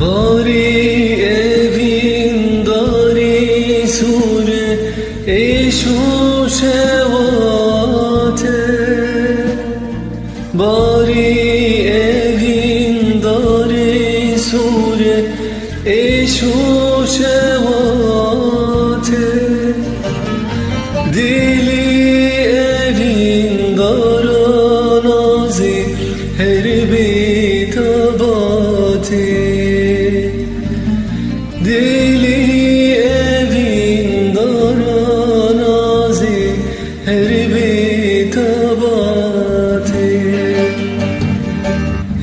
Bari evin dari sure eşu şevate. Bari evin dari sure eşu şevate. Dili evin daranazi her bitabati. Dili evin daranazi her bitabati.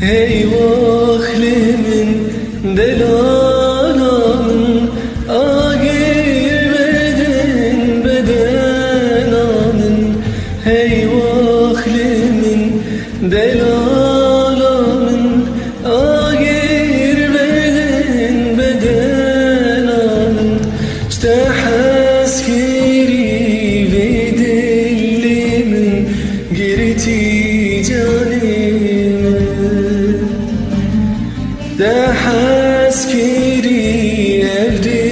Hey vahlimin delananın agir beden bedenanın. Hey vahlimin delananın agir beden bedenanın. İşte haskiri ve dilimin girti canımı. De haskiri evde